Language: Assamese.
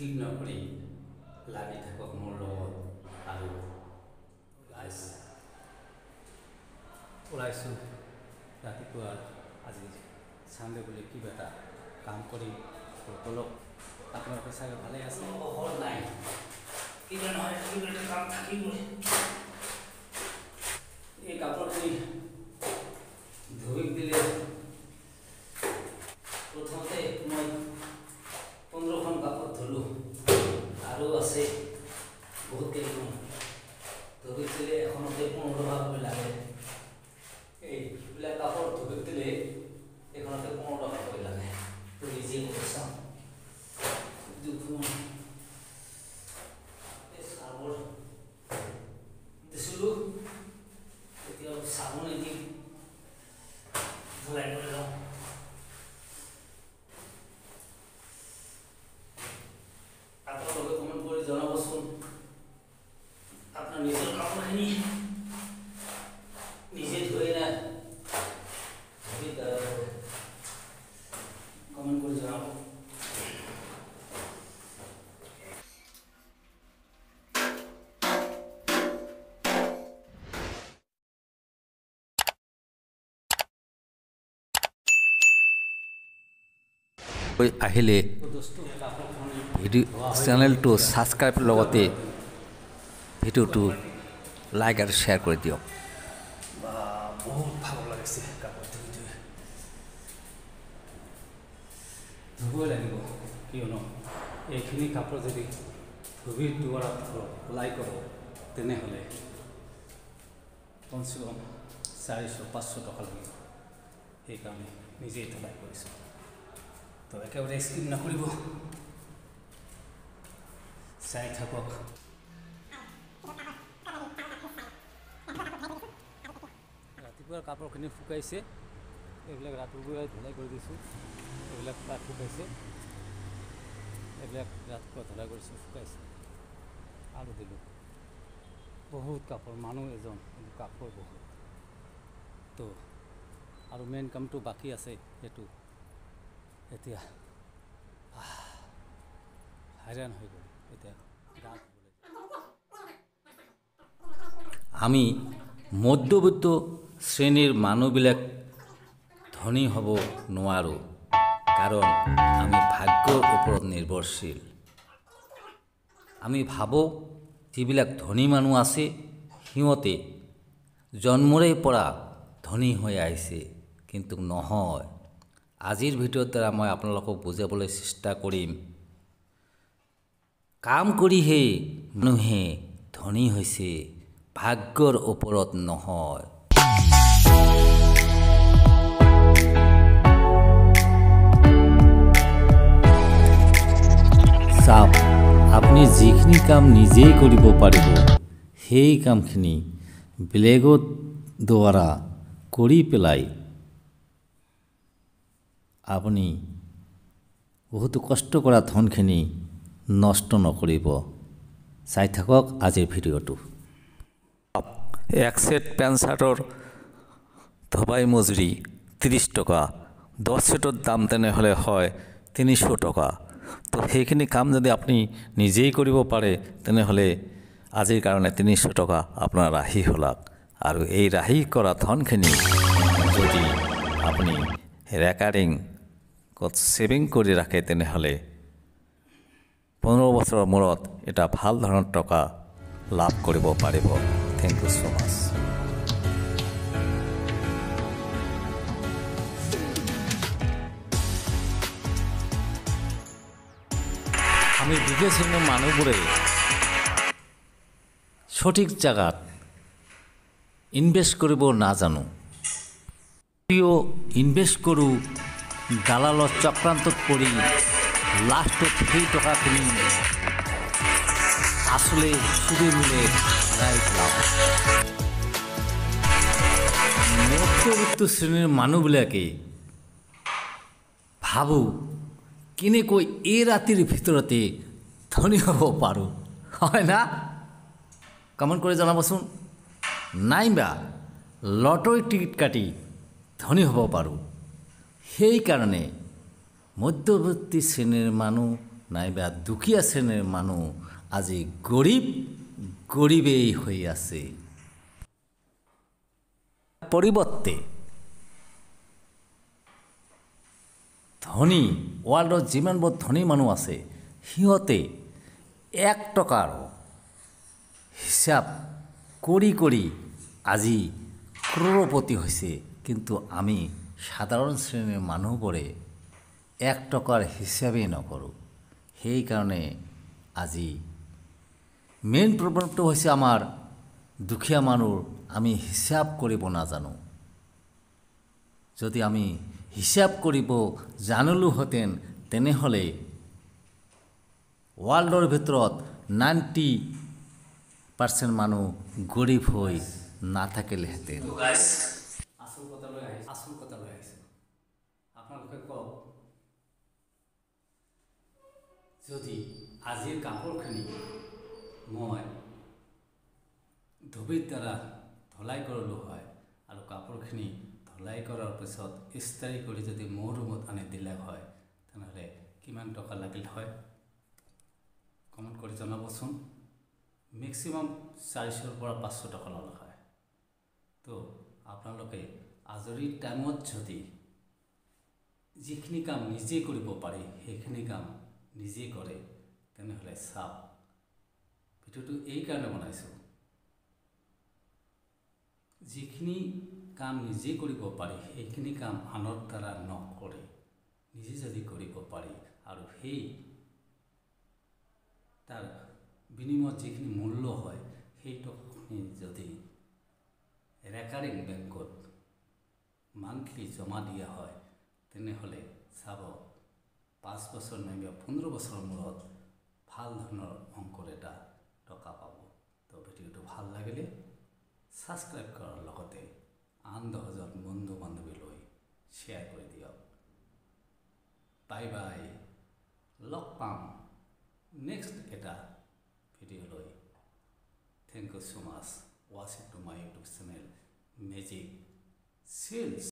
স্কিপ নকৰি লাগি থাকক মোৰ লগত আৰু ওলাইছোঁ ৰাতিপুৱা আজি চানডে বুলি কিবা এটা কাম কৰি বলক আপোনালোকে চাগে ভালে আছে হ'ল নাই কিবা নহয় কিবা এটা কাম থাকিবই এই কাপোৰখিনি ধুই দিলে প্ৰথমতে মই 15খন কাপোৰ ধুলোঁ আৰু আছে বহুত কেইখন ধুই দিলে এখনতে 15 টকা লাগে এইবিলাক কাপোৰ ধুই দিলে এখনতে 15 টকা লাগে তো নিজে কৰি চাওঁ দুখন চাবোন দিছিলোঁ এতিয়া চাবোনে দি ধুলাই কৰি লওঁ আপোনালোকে কমেণ্ট কৰি জনাবচোন আপোনাৰ নিজৰ কাপোৰখিনি নিজে ধুই না কমেণ্ট কৰি জনাব আহিলে চেনেলটো ছাবস্ক্ৰাইব লগতে ভিডিঅ'টো লাইক আৰু শ্বেয়াৰ কৰি দিয়ক বহুত ভাল লাগিছে কাপোৰ ধুবই লাগিব কিয়নো এইখিনি কাপোৰ যদি ধুবিৰ দ্বাৰা ওলাই কৰোঁ তেনেহ'লে কমচে কম 400-500 টকা লাগিব সেইকাৰণে নিজেই ধুলাই কৰিছোঁ তো একেবাৰে স্কিপ নকৰিব চাই থাকক ৰাতিপুৱাৰ কাপোৰখিনি শুকাইছে এইবিলাক ৰাতিপুৱাই ধুলাই কৰি দিছোঁ এইবিলাক তাত শুকাইছে এইবিলাক ৰাতিপুৱা ধুলাই কৰিছোঁ শুকাইছে আৰু দিলোঁ বহুত কাপোৰ মানুহ এজন কিন্তু কাপোৰ বহুত তো আৰু মেইন কামটো বাকী আছে সেইটো এতিয়া হাইৰাণ হৈ গ'ল এতিয়া আমি মধ্যবিত্ত শ্ৰেণীৰ মানুহবিলাক ধনী হ'ব নোৱাৰোঁ কাৰণ আমি ভাগ্যৰ ওপৰত নিৰ্ভৰশীল আমি ভাবোঁ যিবিলাক ধনী মানুহ আছে সিহঁতে জন্মৰে পৰা ধনী হৈ আহিছে কিন্তু নহয় আজিৰ ভিডিঅ'ৰ দ্বাৰা মই আপোনালোকক বুজাবলৈ চেষ্টা কৰিম কাম কৰিহে মানুহে ধনী হৈছে ভাগ্যৰ ওপৰত নহয় চাওক আপুনি যিখিনি কাম নিজেই কৰিব পাৰিব সেই কামখিনি বেলেগৰ দ্বাৰা কৰি পেলাই আপুনি বহুতো কষ্ট কৰা ধনখিনি নষ্ট নকৰিব চাই থাকক আজিৰ ভিডিঅ'টো এক সেট পেণ্ট চাৰ্টৰ ধবাই মজুৰি 30 টকা 10 সেটৰ দাম তেনেহ'লে হয় 300 টকা তো সেইখিনি কাম যদি আপুনি নিজেই কৰিব পাৰে তেনেহ'লে আজিৰ কাৰণে 300 টকা আপোনাৰ ৰাহি হ'লাক আৰু এই ৰাহি কৰা ধনখিনি যদি আপুনি ৰেকাৰিং সেভিং কৰি ৰাখে তেনেহ'লে 15 বছৰৰ মূৰত এটা ভাল ধৰণৰ টকা লাভ কৰিব পাৰিব থেংক ইউ সো মাচ আমি বিদেশ শ্ৰেণীৰ মানুহবোৰে সঠিক জায়গাত ইনভেষ্ট কৰিব নাজানো ইনভেষ্ট কৰোঁ দালালৰ চক্ৰান্তত পৰি লাষ্টত সেই টকাখিনি আসলে সুদে মিলে মধ্যবিত্ত শ্ৰেণীৰ মানুহবিলাকে ভাবোঁ কেনেকৈ এই ৰাতিৰ ভিতৰতে ধনী হ'ব পাৰোঁ হয় না কমেণ্ট কৰি জনাবচোন নাইবা লটাৰী টিকেট কাটি ধনী হ'ব পাৰোঁ সেইকাৰণে মধ্যবৰ্তী শ্ৰেণীৰ মানুহ নাইবা দুখীয়া শ্ৰেণীৰ মানুহ আজি গৰীবেই হৈ আছে। পৰিৱৰ্তে ধনী, ৱৰ্ল্ডত যিমানবোৰ ধনী মানুহ আছে সিহঁতে 1 টকাৰ হিচাপ কৰি আজি ক্ৰৰপতি হৈছে, কিন্তু আমি সাধাৰণ শ্ৰেণীৰ মানুহবোৰে 1 টকাৰ হিচাপেই নকৰোঁ। সেইকাৰণে আজি মেইন প্ৰব্লেমটো হৈছে আমাৰ দুখীয়া মানুহ, আমি হিচাপ কৰিব নাজানো। যদি আমি হিচাপ কৰিব জানিলোহেঁতেন তেনেহ'লে ৱৰ্ল্ডৰ ভিতৰত 90% মানুহ গৰীব হৈ নাথাকিলেহেঁতেন। আচল কথালৈ আহিছোঁ। আপোনালোকে কওক, যদি আজিৰ কাপোৰখিনি মই ধুবিৰ দ্বাৰা ধলাই কৰিলোঁ হয় আৰু কাপোৰখিনি ধলাই কৰাৰ পিছত ইস্ত্ৰি কৰি যদি মোৰ ৰুমত আনি দিলে হয়, তেনেহ'লে কিমান টকা লাগিল হয়? কমেণ্ট কৰি জনাবচোন। মেক্সিমাম 400ৰ পৰা 500 টকা ল'লে হয়। তো আপোনালোকে আজৰি টাইমত যদি যিখিনি কাম নিজে কৰিব পাৰি সেইখিনি কাম নিজে কৰে, তেনেহ'লে চাওক, ভিডিঅ'টো এইকাৰণে বনাইছোঁ, যিখিনি কাম নিজে কৰিব পাৰি সেইখিনি কাম আনৰ দ্বাৰা নকৰে নিজে যদি কৰিব পাৰি আৰু সেই তাৰ বিনিময়ত যিখিনি মূল্য হয় সেই টকাখিনি যদি ৰেকাৰিং বেংকত মান্থলি জমা দিয়া হয়, তেনেহ'লে চাব 5 বছৰ নাইবা 15 বছৰৰ মূৰত ভাল ধৰণৰ অংকৰ এটা টকা পাব। তো ভিডিঅ'টো ভাল লাগিলে ছাবস্ক্ৰাইব কৰাৰ লগতে আন 10জন বন্ধু বান্ধৱীলৈ শ্বেয়াৰ কৰি দিয়ক। বাই বাই, লগ পাম নেক্সট এটা ভিডিঅ'লৈ। Thank you so much watching to my YouTube channel Magic Sales.